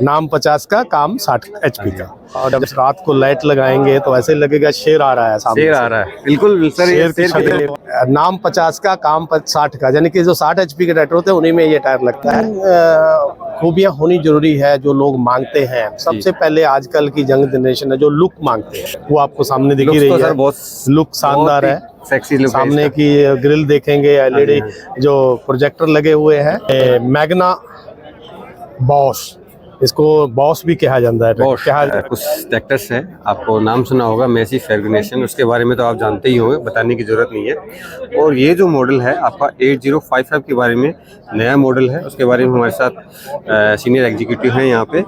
नाम 50 का, काम 60 HP का। और जब रात को लाइट लगाएंगे तो ऐसे लगेगा शेर आ रहा है सामने, शेर आ रहा है। बिल्कुल सर, ये शेर नाम 50 का, काम 60 का, यानी कि जो 60 HP के ट्रैक्टर होते हैं उन्हीं में ये टायर लगता है। खूबियां होनी जरूरी है जो लोग मांगते हैं। सबसे पहले आजकल की यंग जनरेशन है जो लुक मांगते हैं, वो आपको सामने दिख ही रही है। लुक शानदार है, सेक्सी लुक। सामने की ग्रिल देखेंगे, LED जो प्रोजेक्टर लगे हुए हैं। मैग्ना बॉश, इसको बॉस भी कहा जाता है। कुछ ट्रैक्टर्स है, आपको नाम सुना होगा, मेसी फर्गुसन, उसके बारे में तो आप जानते ही होंगे, बताने की जरूरत नहीं है। और ये जो मॉडल है आपका 8055 के बारे में, नया मॉडल है, उसके बारे में हमारे साथ सीनियर एग्जीक्यूटिव हैं यहाँ पे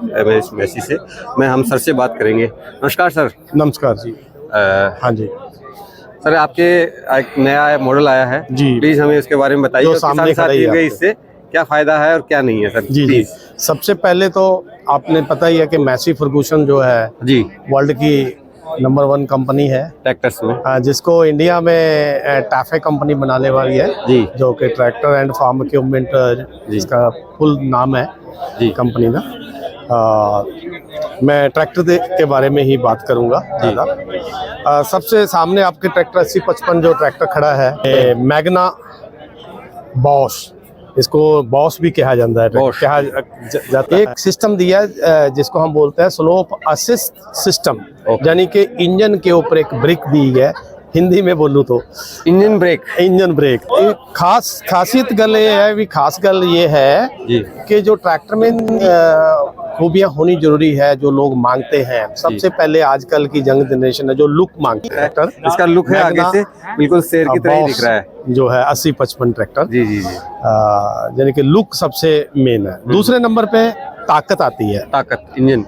मेसी से। हम सर से बात करेंगे। नमस्कार सर। नमस्कार जी। हाँ जी सर, आपके एक नया मॉडल आया है जी, प्लीज हमें उसके बारे में बताइए। सामने इससे क्या फायदा है और क्या नहीं है सर? जी। सबसे पहले तो आपने पता ही है कि मेसी फर्गुसन जो है जी वर्ल्ड की नंबर 1 कंपनी है ट्रैक्टर्स में, जिसको इंडिया में टाफे कंपनी बनाने वाली है जी, जो कि ट्रैक्टर एंड फार्म इक्विपमेंट जिसका फुल नाम है जी कंपनी का। मैं ट्रैक्टर के बारे में ही बात करूंगा ज़्यादा। सबसे सामने आपके ट्रैक्टर 8055 जो ट्रैक्टर खड़ा है, मैग्ना बॉश, इसको बॉस भी कहा जाता है। एक सिस्टम दिया जिसको हम बोलते हैं स्लोप असिस्ट सिस्टम, यानी कि इंजन के ऊपर एक ब्रेक दी है। हिंदी में बोलूँ तो इंजन ब्रेक। खासियत गल ये है, खास गल ये है कि जो ट्रैक्टर में खूबियां होनी जरूरी है जो लोग मांगते हैं। सबसे पहले आजकल की यंग जनरेशन है जो लुक मांगती है। ट्रैक्टर इसका लुक है आगे से बिल्कुल शेर की तरह ही दिख रहा है, जो है 8055 ट्रैक्टर जी। यानी कि लुक सबसे मेन है। दूसरे नंबर पे ताकत आती है, इंजन।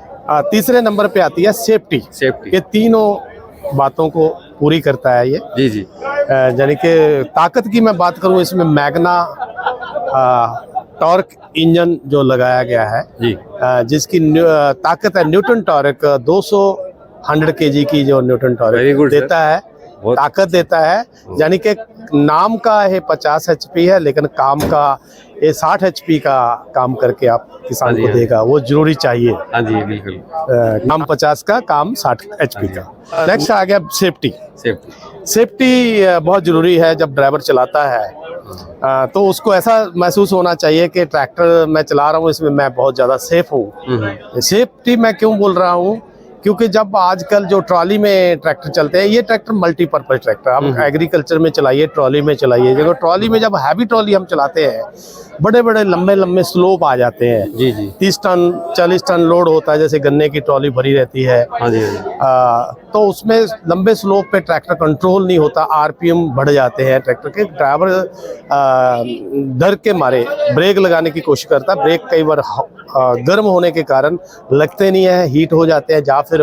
तीसरे नंबर पे आती है सेफ्टी। ये तीनों बातों को पूरी करता है ये जी। यानी कि ताकत की मैं बात करूं, इसमें मैग्ना टॉर्क इंजन जो लगाया गया है जी, जिसकी ताकत है न्यूटन टॉर्क 200 kg की, जो न्यूटन टॉर्क देता है, ताकत देता है। यानी कि नाम का है 50 HP है, लेकिन काम का ये 60 HP का काम करके आप किसान को देगा, वो जरूरी चाहिए। हाँ जी बिल्कुल। नाम 50 का, काम 60 HP का। नेक्स्ट आ गया सेफ्टी बहुत जरूरी है। जब ड्राइवर चलाता है तो उसको ऐसा महसूस होना चाहिए कि ट्रैक्टर मैं चला रहा हूँ, इसमें मैं बहुत ज़्यादा सेफ हूँ। सेफ्टी मैं क्यों बोल रहा हूँ, क्योंकि जब आजकल जो ट्रॉली में ट्रैक्टर चलते हैं, ये ट्रैक्टर मल्टीपर्पज ट्रैक्टर, आप एग्रीकल्चर में चलाइए, ट्रॉली में चलाइए। देखो ट्रॉली में जब हैवी ट्रॉली हम चलाते हैं, बड़े बड़े लंबे स्लोप आ जाते हैं जी। 30 टन 40 टन लोड होता है, जैसे गन्ने की ट्रॉली भरी रहती है। तो उसमें लंबे स्लोप पे ट्रैक्टर कंट्रोल नहीं होता, RPM बढ़ जाते हैं ट्रैक्टर के। ड्राइवर डर के मारे ब्रेक लगाने की कोशिश करता है, ब्रेक कई बार गर्म होने के कारण लगते नहीं है, हीट हो जाते हैं या फिर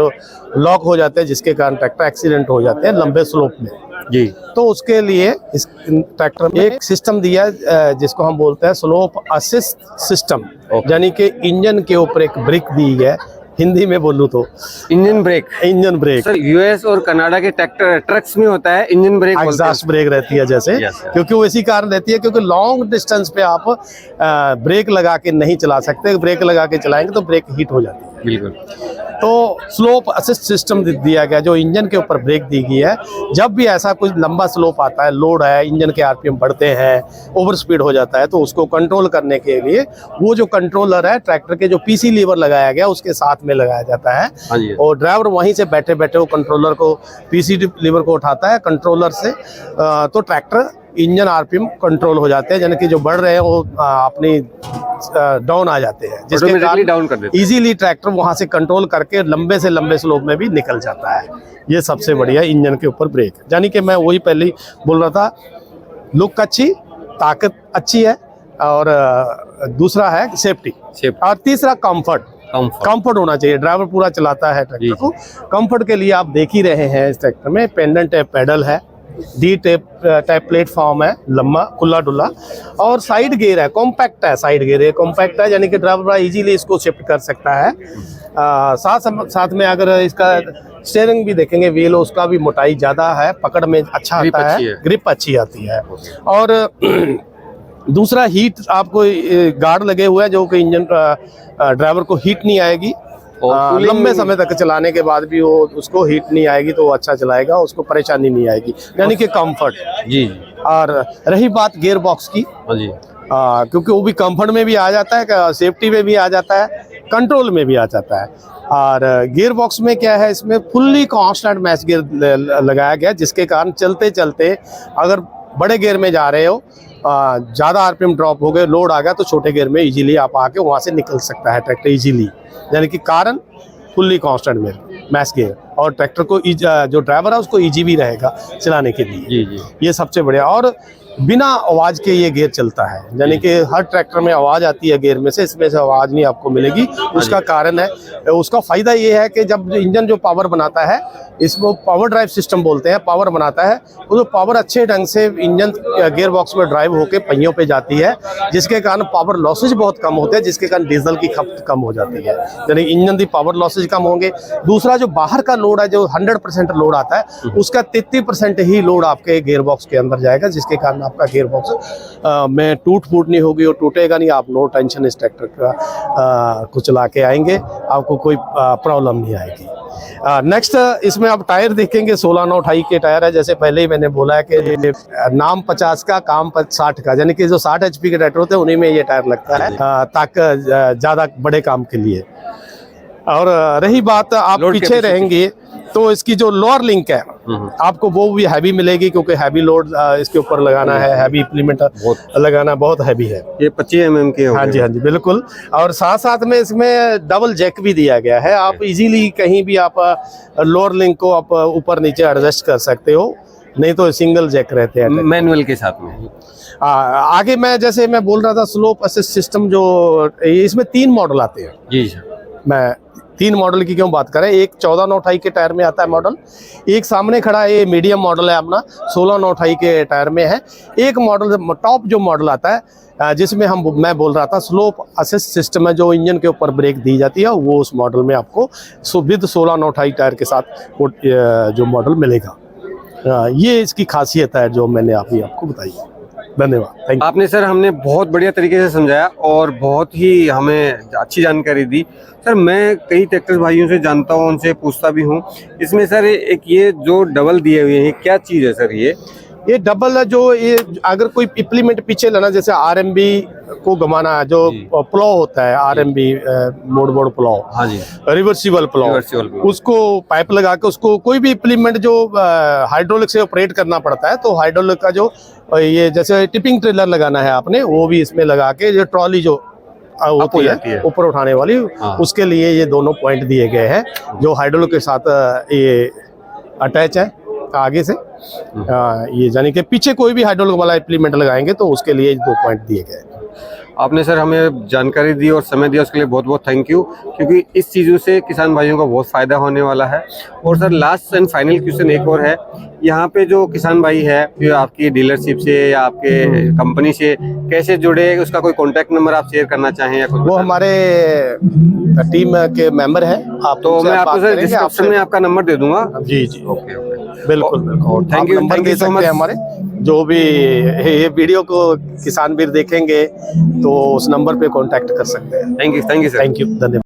लॉक हो जाते हैं, जिसके कारण ट्रैक्टर एक्सीडेंट हो जाते हैं लंबे स्लोप में जी। तो उसके लिए इस ट्रैक्टर में एक सिस्टम दिया जिसको हम बोलते हैं स्लोप असिस्ट सिस्टम, यानी कि इंजन के ऊपर एक ब्रेक दी है। हिंदी में बोलूँ तो इंजन ब्रेक। सर, US और कनाडा के ट्रक्स में होता है इंजन ब्रेक, एग्जॉस्ट ब्रेक रहती है जैसे, क्योंकि वो इसी कारण रहती है, क्योंकि लॉन्ग डिस्टेंस पे आप ब्रेक लगा के नहीं चला सकते। ब्रेक लगा के चलाएंगे तो ब्रेक हीट हो जाती है बिल्कुल। तो स्लोप असिस्ट सिस्टम दिया गया, जो इंजन के ऊपर ब्रेक दी गई है। जब भी ऐसा कुछ लंबा स्लोप आता है, लोड है, इंजन के RPM बढ़ते हैं, ओवर स्पीड हो जाता है, तो उसको कंट्रोल करने के लिए वो जो कंट्रोलर है ट्रैक्टर के, जो PC लीवर लगाया गया उसके साथ में लगाया जाता है। और ड्राइवर वहीं से बैठे बैठे वो कंट्रोलर को, PC लीवर को उठाता है कंट्रोलर से, तो ट्रैक्टर इंजन RPM कंट्रोल हो जाते हैं, यानी कि जो बढ़ रहे हैं वो अपनी डाउन आ जाते हैं, जिसके कारण डाउन कर देते हैं। इजीली ट्रैक्टर वहां से कंट्रोल करके लंबे से लंबे स्लोप में भी निकल जाता है। ये सबसे बढ़िया इंजन के ऊपर ब्रेक, यानी कि मैं वही पहले बोल रहा था, लुक अच्छी, ताकत अच्छी है, और दूसरा है सेफ्टी, और तीसरा कंफर्ट होना चाहिए। ड्राइवर पूरा चलाता है ट्रैक्टर को, कंफर्ट के लिए आप देख ही रहे हैं इस ट्रैक्टर में पेंडेंट है, पेडल है, D टाइप प्लेटफॉर्म है, लंबा खुला डुला, और साइड गियर है, कॉम्पैक्ट है। कॉम्पैक्ट है, यानी कि ड्राइवर बड़ा इजीली इसको शिफ्ट कर सकता है। साथ में अगर इसका स्टीयरिंग भी देखेंगे, व्हील उसका भी मोटाई ज़्यादा है, पकड़ में अच्छा आता है, ग्रिप अच्छी आती है। और दूसरा हीट आपको गार्ड लगे हुए हैं जो कि इंजन ड्राइवर को हीट नहीं आएगी। और लंबे समय तक चलाने के बाद भी वो उसको हीट नहीं आएगी तो वो अच्छा चलाएगा, उसको परेशानी नहीं आएगी, यानी कि कंफर्ट। जी। और रही बात गियर बॉक्स की, हाँ जी। क्योंकि वो भी कंफर्ट में भी आ जाता है, सेफ्टी में भी आ जाता है, कंट्रोल में भी आ जाता है। और गियर बॉक्स में क्या है, इसमें फुल्ली कांस्टेंट मैच गियर लगाया गया, जिसके कारण चलते चलते अगर बड़े गियर में जा रहे हो, ज़्यादा आरपीएम ड्रॉप हो गए, लोड आ गया, तो छोटे गियर में इजीली आप आके वहाँ से निकल सकता है ट्रैक्टर इजीली, यानी कि कारण फुल्ली कांस्टेंट में मैच गियर, और ट्रैक्टर को जो ड्राइवर है उसको इजी भी रहेगा चलाने के लिए। जी जी। ये सबसे बढ़िया। और बिना आवाज़ के ये गियर चलता है, यानी कि हर ट्रैक्टर में आवाज़ आती है गियर में से, इसमें से आवाज़ नहीं आपको मिलेगी। उसका कारण है, उसका फ़ायदा ये है कि जब इंजन जो पावर बनाता है, इसको पावर ड्राइव सिस्टम बोलते हैं, पावर बनाता है, वो जो पावर अच्छे ढंग से इंजन गियर बॉक्स में ड्राइव होकर पहियों पे जाती है, जिसके कारण पावर लॉसेज बहुत कम होते हैं, जिसके कारण डीजल की खपत कम हो जाती है, यानी इंजन की पावर लॉसेज कम होंगे। दूसरा जो बाहर का लोड है, जो 100% लोड आता है, उसका 33% ही लोड आपके गियर बॉक्स के अंदर जाएगा, जिसके कारण आपका गियर बॉक्स में टूट फूट नहीं होगी और टूटेगा नहीं। आप नो टेंशन इस ट्रैक्टर का को चला के आएंगे, आपको कोई प्रॉब्लम नहीं आएगी। नेक्स्ट इसमें आप टायर देखेंगे, 16/9 के टायर है। जैसे पहले ही मैंने बोला है कि नाम 50 का, काम 60 का, यानी कि जो 60 HP के ट्रैक्टर होते हैं उन्हीं में ये टायर लगता है, ताकि ज़्यादा बड़े काम के लिए। और रही बात आप पीछे रहेंगे तो इसकी जो लोअर लिंक है आपको वो भी हैवी मिलेगी, क्योंकि हैवी लोड इसके ऊपर लगाना है, हैवी इम्प्लीमेंट लगाना बहुत हैवी है। ये 25 mm के हाँ जी, हाँ जी, बिल्कुल। और साथ साथ में इसमें डबल जैक भी दिया गया है, आप इजीली कहीं भी आप लोअर लिंक को आप ऊपर नीचे एडजस्ट कर सकते हो, नहीं तो सिंगल जैक रहते हैं मैनुअल के साथ में। आगे मैं जैसे मैं बोल रहा था, स्लोप असिस्ट सिस्टम जो इसमें 3 मॉडल आते हैं। जी सर। मैं 3 मॉडल की क्यों बात करें, एक 14/9 के टायर में आता है मॉडल, एक सामने खड़ा है ये मीडियम मॉडल है अपना 16/9 के टायर में है, एक मॉडल टॉप जो मॉडल आता है जिसमें मैं बोल रहा था स्लोप असिस्ट सिस्टम है, जो इंजन के ऊपर ब्रेक दी जाती है, वो उस मॉडल में आपको विद 16/9 टायर के साथ जो मॉडल मिलेगा। ये इसकी खासियत है जो मैंने अभी आपको बताई। धन्यवाद, थैंक यू। आपने सर हमने बहुत बढ़िया तरीके से समझाया और बहुत ही हमें अच्छी जानकारी दी। सर मैं कई ट्रैक्टर भाइयों से जानता हूँ, उनसे पूछता भी हूँ, इसमें सर एक ये जो डबल दिए हुए हैं क्या चीज़ है सर? ये डबल है, जो ये अगर कोई इम्प्लीमेंट पीछे लेना, जैसे आरएमबी को घुमाना, जो प्लो होता है आरएमबी मोड़ प्लो, हाँ जी, रिवर्सिबल प्लो, उसको पाइप लगा के उसको कोई भी इम्प्लीमेंट जो हाइड्रोलिक से ऑपरेट करना पड़ता है, तो हाइड्रोलिक का जो ये जैसे टिपिंग ट्रेलर लगाना है आपने, वो भी इसमें लगा के जो ट्रॉली जो होती है ऊपर उठाने वाली, हाँ, उसके लिए ये दोनों पॉइंट दिए गए हैं, जो हाइड्रोलिक के साथ ये अटैच है आगे से। ये यानी कि पीछे कोई भी हाइड्रोलिक वाला इम्प्लीमेंट लगाएंगे तो उसके लिए 2 पॉइंट दिए गए। आपने सर हमें जानकारी दी और समय दिया, उसके लिए बहुत बहुत थैंक यू, क्योंकि इस चीज़ों से किसान भाइयों का बहुत फ़ायदा होने वाला है। और sir last and final question एक और है, यहाँ पे जो किसान भाई है जो आपकी डीलरशिप से या आपके कंपनी से कैसे जुड़े, उसका कोई कॉन्टैक्ट नंबर आप शेयर करना चाहें या कुछ? वो हमारे टीम के मेंबर हैं, आप तो मैं आपको सर डिस्क्रिप्शन में आपका नंबर दे दूंगा। जी जी, ओके ओके, बिल्कुल बिल्कुल, थैंक यू सो मच। हमारे जो भी ये वीडियो को किसान वीर देखेंगे तो उस नंबर पे कांटेक्ट कर सकते हैं। Thank you sir. Thank you, धन्यवाद।